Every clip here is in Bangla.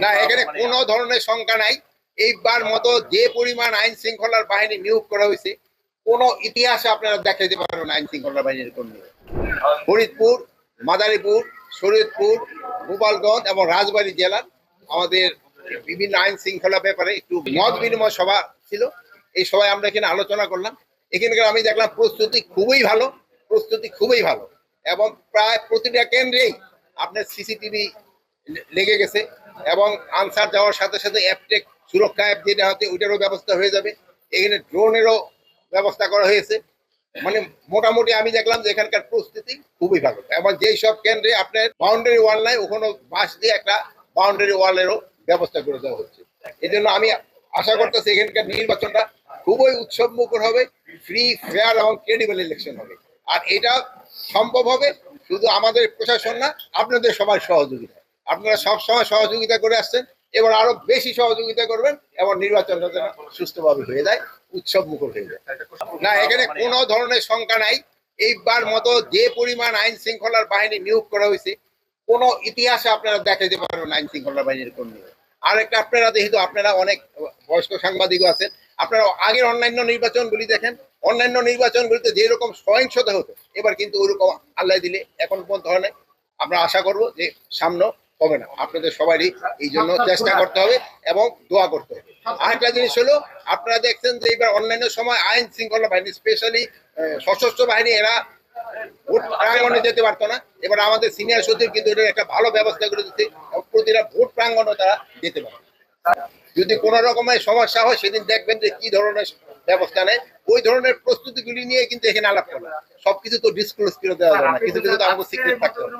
না, এখানে কোনো ধরনের শঙ্কা নাই। এইবার মতো যে পরিমাণ আইন শৃঙ্খলার বাহিনী নিয়োগ করা হয়েছে, কোন ইতিহাসে আপনারা দেখাইতে পারবেন আইন শৃঙ্খলা বাহিনীর কর্মী। ফরিদপুর, মাদারীপুর, শরীয়তপুর, গোপালগঞ্জ এবং রাজবাড়ী জেলার আমাদের বিভিন্ন আইন শৃঙ্খলা ব্যাপারে একটু মত বিনিময় সভা ছিল। এই সভায় আমরা এখানে আলোচনা করলাম। এখানকার আমি দেখলাম প্রস্তুতি খুবই ভালো এবং প্রায় প্রতিটা কেন্দ্রেই আপনার সিসিটিভি লেগে গেছে এবং আনসার যাওয়ার সাথে সাথে অ্যাপটেক সুরক্ষা অ্যাপ যেটা হচ্ছে ওইটারও ব্যবস্থা হয়ে যাবে। এখানে ড্রোনেরও ব্যবস্থা করা হয়েছে। মানে মোটামুটি আমি দেখলাম যে এখানকার প্রস্তুতি খুবই ভালো এবং যেই সব কেন্দ্রে আপনার বাউন্ডারি ওয়াল নাই, ওখানে বাঁশ দিয়ে একটা বাউন্ডারি ওয়ালেরও ব্যবস্থা করে দেওয়া হচ্ছে। এই জন্য আমি আশা করতেছি এখানকার নির্বাচনটা খুবই উৎসব মুখর হবে, ফ্রি, ফেয়ার এবং ক্রেডিবল ইলেকশন হবে। আর এটা সম্ভব হবে শুধু আমাদের প্রশাসন না, আপনাদের সবার সহযোগিতা। আপনারা সবসময় সহযোগিতা করে আসছেন, এবার আরো বেশি সহযোগিতা করবেন এবং নির্বাচনটা যেন সুষ্ঠুভাবে হয়ে যায়, উৎসব মুখর হয়ে যায়। না, এখানে কোনো ধরনের শঙ্কা নাই। এইবার মতো যে পরিমাণ আইন শৃঙ্খলার বাহিনী নিয়োগ করা হয়েছে, কোন ইতিহাসে আপনারা দেখাইতে পারবেন আইন শৃঙ্খলা বাহিনীর কর্মী। আর একটা আপনারা যেহেতু আপনারা অনেক বয়স্ক সাংবাদিকও আছেন, আপনারা আগের অন্যান্য নির্বাচনগুলি দেখেন, অন্যান্য নির্বাচনগুলিতে যেরকম সহিংসতা হতো, এবার কিন্তু ওইরকম আল্লাহ দিলে এখন পর্যন্ত হয় নাই। আমরা আশা করব যে সামনে হবে না। আপনাদের সবারই এই জন্য চেষ্টা করতে হবে এবং দোয়া করতে হবে। আরেকটা জিনিস হলো, আপনারা দেখছেন যে এবার অন্যান্য সময় আইন শৃঙ্খলা বাহিনী, স্পেশালি সশস্ত্র বাহিনী, এরা ভোট প্রাঙ্গণে যেতে পারতো না। এবার আমাদের সিনিয়র সচিব কিন্তু এটার একটা ভালো ব্যবস্থা করে দিচ্ছে, প্রতিটা ভোট প্রাঙ্গণে তারা যেতে পারে। যদি কোনো রকমের সমস্যা হয় সেদিন দেখবেন যে কি ধরনের ব্যবস্থা নেয়, ওই ধরনের প্রস্তুতিগুলি নিয়ে কিন্তু এখানে আলাপ করবে। সবকিছু তো ডিসক্লোজ করে দেওয়া যাবে না, কিছু কিছু তো আমাকে সিক্রেট থাকতে হবে।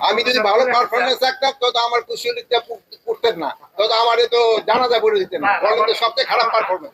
আমি যদি ভালো পারফরমেন্স রাখতাম তো আমার কুশলীটা করতেন না, তো আমার তো জানাজা করে দিতেন না, বলেন তো সবচেয়ে খারাপ পারফরমেন্স।